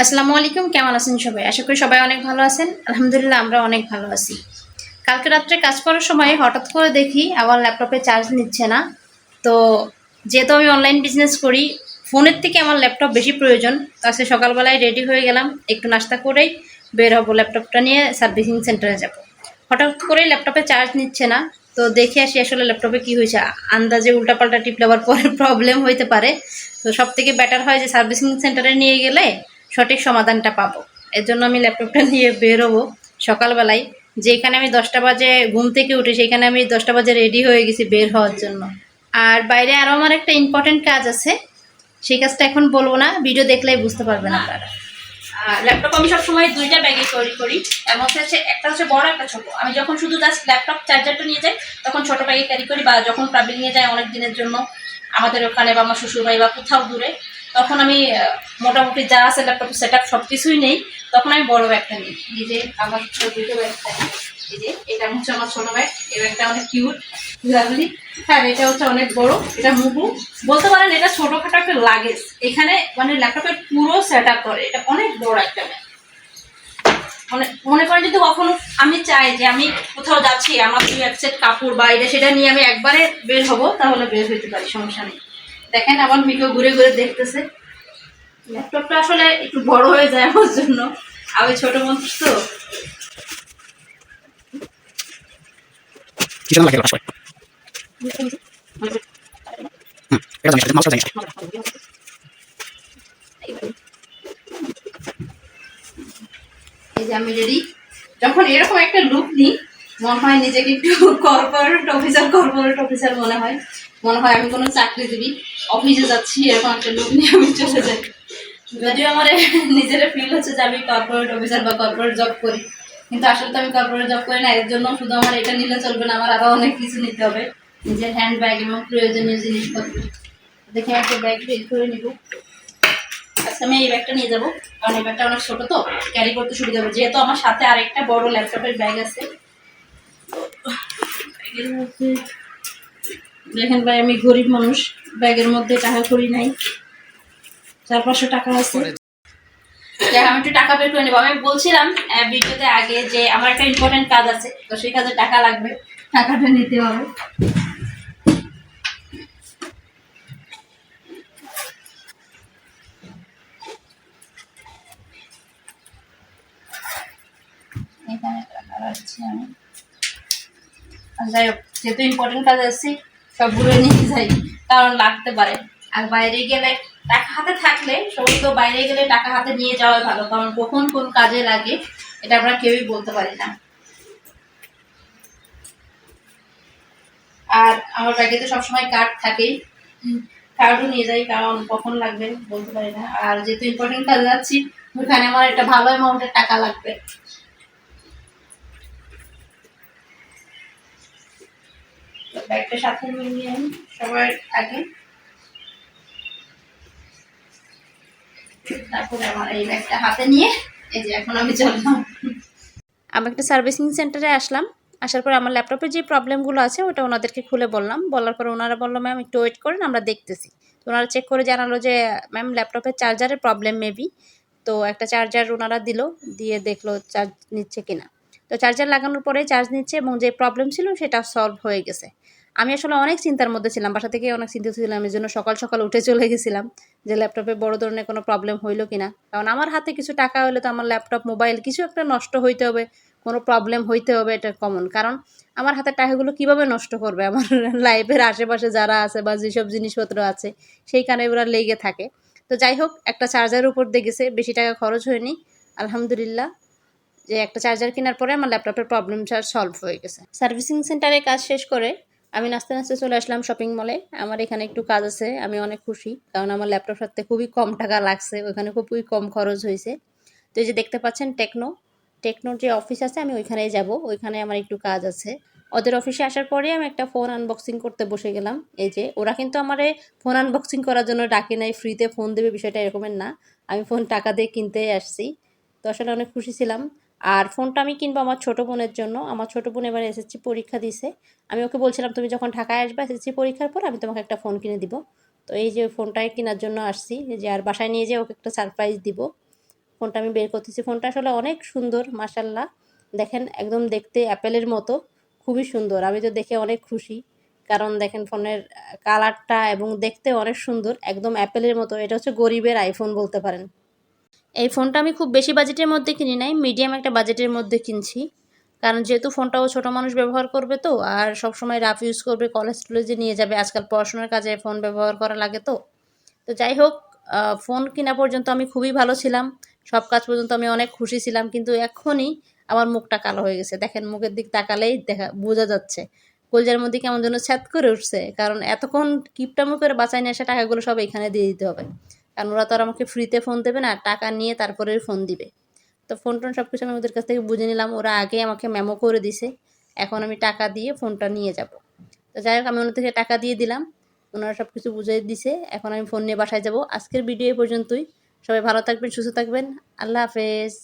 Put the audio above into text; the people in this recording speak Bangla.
আসসালামু আলাইকুম, কেমন আছেন সবাই? আশা করি সবাই অনেক ভালো আছেন। আলহামদুলিল্লাহ, আমরা অনেক ভালো আছি। কালকে রাত্রে কাজ করার সময় হঠাৎ করে দেখি আমার ল্যাপটপে চার্জ নিচ্ছে না। তো যেহেতু আমি অনলাইন বিজনেস করি, ফোনের থেকে আমার ল্যাপটপ বেশি প্রয়োজন। তো আজকে সকালবেলায় রেডি হয়ে গেলাম, একটু নাস্তা করেই বের হবো, ল্যাপটপটা নিয়ে সার্ভিসিং সেন্টারে যাব। হঠাৎ করেই ল্যাপটপে চার্জ নিচ্ছে না। তো দেখে আসি আসলে ল্যাপটপে কি হয়েছে। আন্দাজে উল্টাপাল্টা টিপলে আবার পরে প্রবলেম হইতে পারে। তো সব থেকে বেটার হয় যে সার্ভিসিং সেন্টারে নিয়ে গেলে সঠিক সমাধানটা পাবো। এর জন্য আমি ল্যাপটপটা নিয়ে বেরোবো সকালবেলায়। যেখানে আমি 10টা বাজে ঘুম থেকে উঠি, সেখানে আমি 10টা বাজে রেডি হয়ে গেছি বের হওয়ার জন্য। আর বাইরে আরও আমার একটা ইম্পর্টেন্ট কাজ আছে, সেই কাজটা এখন বলবো না, ভিডিও দেখলেই বুঝতে পারবেন আপনারা। ল্যাপটপ আমি সবসময় দুইটা ব্যাগে ক্যারি করি। এর মধ্যে হচ্ছে একটা হচ্ছে বড়, একটা ছোট। আমি যখন শুধু জাস্ট ল্যাপটপ চার্জারটা নিয়ে যাই তখন ছোট ব্যাগে ক্যারি করি, বা যখন ট্রাভেলিংয়ে যাই অনেক দিনের জন্য আমাদের ওখানে বা আমার শ্বশুরবাড়ি বা কোথাও দূরে, তখন আমি মোটামুটি যা আছে ল্যাপটপ সেট আপ সব কিছুই নেই। তখন আমি বড় ব্যাগটা নিই। এই যে আমার দুটো ব্যাগ থাকে। এই যে এটা হচ্ছে আমার ছোট ব্যাগ, এই ব্যাগটা অনেক কিউট, লাভলি। হ্যাঁ, এটা হচ্ছে অনেক বড়, এটা মুভু বলতে পারেন। এটা ছোটখাটো একটা লাগেজ, এখানে মানে ল্যাপটপের পুরো সেট আপ করে। এটা অনেক বড় একটা ব্যাগ। মানে মনে করেন যদি কখনো আমি চাই যে আমি কোথাও যাচ্ছি, আমার দুই এক সেট কাপড় বাইরে, সেটা নিয়ে আমি একবারে বের হবো, তাহলে বের হইতে পারি, সমস্যা নেই। দেখেন আমার মিকেও ঘুরে ঘুরে দেখতেছে। ল্যাপটপটা আসলে একটু বড় হয়ে যায় আমার জন্য, আমি ছোট মানুষ তো। কিসের লাগে আসলে এটা জানিস মাছটা জানিস এই যে আমি রেডি। যখন এরকম একটা লুক নিই, মনে হয় নিজেকে একটু কর্পোরেট অফিসার মনে হয়। মনে হয় আমি কোনো চাকরিজীবী, অফিসে যাচ্ছি, এরকম একটা লুক নিয়ে আমি চলে যাই। যদিও আমার নিজের ফিল হচ্ছে যে আমি কর্পোরেট অফিসার বা কর্পোরেট জব করি, কিন্তু আসলে তো আমি কর্পোরেট জব করি না। এর জন্য শুধু আমার এটা নিলে চলবে না, আমার আরো অনেক কিছু নিতে হবে, নিজের হ্যান্ড ব্যাগ এবং প্রয়োজনীয় জিনিসপত্র। দেখে একটা ব্যাগ বের করে নিব। আচ্ছা, আমি এই ব্যাগটা নিয়ে যাবো, কারণ এই ব্যাগটা অনেক ছোট, তো ক্যারি করতে সুবিধা হবে। যেহেতু আমার সাথে আরেকটা বড় ল্যাপটপের ব্যাগ আছে। দেখেন ভাই, আমি গরিব মানুষ, ব্যাগের মধ্যে টাকা করি নাই, 400-500 টাকা আছে। আমি একটু টাকা বের করে নেবো। আমি বলছিলাম ভিডিওতে আগে যে আমার একটা ইম্পর্টেন্ট কাজ আছে, তো সেই কাজে টাকা লাগবে, টাকাটা নিতে হবে। এখানে টাকা রাখছি আমি। যাই হোক, যেহেতু ইম্পর্টেন্ট কাজ আছে সবগুলো নিয়ে যাই, কারণ লাগতে পারে। আর বাইরে গেলে টাকা হাতে থাকলে, সমস্ত বাইরে গেলে টাকা হাতে নিয়ে যাওয়াই ভালো, কারণ কখন কোন কাজে লাগে এটা আমরা কেউই বলতে পারি না। আর আমার ব্যাগে তো সবসময় কার্ড থাকেই, কার্ডও নিয়ে যাই, কারণ কখন লাগবে বলতে পারি না। আর যেহেতু ইম্পর্টেন্ট কাজে যাচ্ছি, ওখানে আমার একটা ভালো অ্যামাউন্টের টাকা লাগবে। ব্যাগটা সাথে নিয়ে আমি সবার আগে, তারপরে আমার এই ব্যাগটা হাতে নিয়ে এই যে এখন আমি চললাম। আমি একটা সার্ভিসিং সেন্টারে আসলাম। আসার পর আমার ল্যাপটপের যে প্রবলেমগুলো আছে ওটা ওনাদেরকে খুলে বললাম। বলার পর ওনারা বললো, ম্যাম একটু ওয়েট করেন, আমরা দেখতেছি। তো ওনারা চেক করে জানালো যে ম্যাম ল্যাপটপের চার্জারের প্রবলেম মেবি। তো একটা চার্জার ওনারা দিল, দিয়ে দেখলো চার্জ নিচ্ছে কিনা। তো চার্জার লাগানোর পরে চার্জ নিচ্ছে, এবং যে প্রবলেম ছিল সেটা সলভ হয়ে গেছে। আমি আসলে অনেক চিন্তার মধ্যে ছিলাম, বাসা থেকে অনেক চিন্তিত ছিলাম, এই জন্য সকাল সকাল উঠে চলে গেছিলাম যে ল্যাপটপে বড় ধরনের কোনো প্রবলেম হইলো কিনা। কারণ আমার হাতে কিছু টাকা হলে তো আমার ল্যাপটপ মোবাইল কিছু একটা নষ্ট হইতে হবে, কোনো প্রবলেম হইতে হবে, এটা কমন। কারণ আমার হাতের টাকাগুলো কিভাবে নষ্ট করবে আমার লাইফের আশেপাশে যারা আছে বা যেসব জিনিসপত্র আছে সেইখানে ওরা লেগে থাকে। তো যাই হোক, একটা চার্জারের উপর দিয়ে গেছে, বেশি টাকা খরচ হয়নি আলহামদুলিল্লাহ। যে একটা চার্জার কেনার পরে আমার ল্যাপটপের প্রবলেমটা সলভ হয়ে গেছে। সার্ভিসিং সেন্টারে কাজ শেষ করে আমি নাচতে নাচতে চলে আসলাম শপিং মলে। আমার এখানে একটু কাজ আছে, আমি অনেক খুশি, কারণ আমার ল্যাপটপ সাথে খুবই কম টাকা লাগছে, ওইখানে খুবই কম খরচ হয়েছে। তো এই যে দেখতে পাচ্ছেন টেকনোর যে অফিস আছে, আমি ওইখানেই যাব, ওইখানে আমার একটু কাজ আছে। ওদের অফিসে আসার পরে আমি একটা ফোন আনবক্সিং করতে বসে গেলাম। এই যে ওরা কিন্তু আমারে ফোন আনবক্সিং করার জন্য ডাকে নাই, ফ্রিতে ফোন দেবে বিষয়টা এরকমের না, আমি ফোন টাকা দিয়ে কিনতেই আসছি। তো আসলে অনেক খুশি ছিলাম। আর ফোনটা আমি কিনবো আমার ছোট বোনের জন্য। আমার ছোট বোন এবার এসএসসি পরীক্ষা দিছে। আমি ওকে বলছিলাম, তুমি যখন ঢাকায় আসবে এসএসসি পরীক্ষার পর আমি তোমাকে একটা ফোন কিনে দিব। তো এই যে ফোনটাই কেনার জন্য আসছি, যে আর বাসায় নিয়ে যেয়ে ওকে একটা সারপ্রাইজ দিব। ফোনটা আমি বের করতেছি। ফোনটা আসলে অনেক সুন্দর মাশাআল্লাহ। দেখেন একদম দেখতে অ্যাপেলের মতো, খুবই সুন্দর। আমি তো দেখে অনেক খুশি। কারণ দেখেন ফোনের কালারটা এবং দেখতে অনেক সুন্দর, একদম অ্যাপেলের মতো। এটা হচ্ছে গরিবের আইফোন বলতে পারেন। এই ফোনটা আমি খুব বেশি বাজেটের মধ্যে কিনি নাই, মিডিয়াম একটা বাজেটের মধ্যে কিনছি। কারণ যেহেতু ফোনটাও ছোট মানুষ ব্যবহার করবে তো, আর সবসময় রাফ ইউজ করবে, কলেজ টলেজে নিয়ে যাবে, আজকাল পড়াশোনার কাজে ফোন ব্যবহার করা লাগে তো। তো যাই হোক, ফোন কেনা পর্যন্ত আমি খুবই ভালো ছিলাম, সব কাজ পর্যন্ত আমি অনেক খুশি ছিলাম, কিন্তু এখনই আমার মুখটা কালো হয়ে গেছে। দেখেন মুখের দিক তাকালেই বোঝা যাচ্ছে কলজার মধ্যে কেমন যেন ছ্যাদ করে উঠছে। কারণ এতক্ষণ কিপটামো করে বাঁচাই নিয়ে আসা টাকাগুলো সব এখানে দিয়ে দিতে হবে। কারণ ওরা তো আর আমাকে ফ্রিতে ফোন দেবে না, টাকা নিয়ে তারপরে ফোন দিবে। তো ফোন টোন সব কিছু আমি ওদের কাছ থেকে বুঝে নিলাম, ওরা আগে আমাকে মেমো করে দিছে। এখন আমি টাকা দিয়ে ফোনটা নিয়ে যাব। তো যাই হোক, আমি ওনার থেকে টাকা দিয়ে দিলাম, ওনারা সব কিছু বুঝিয়ে দিছে। এখন আমি ফোন নিয়ে বাসায় যাব। আজকের ভিডিও এই পর্যন্তই। সবাই ভালো থাকবেন, সুস্থ থাকবেন। আল্লাহ হাফেজ।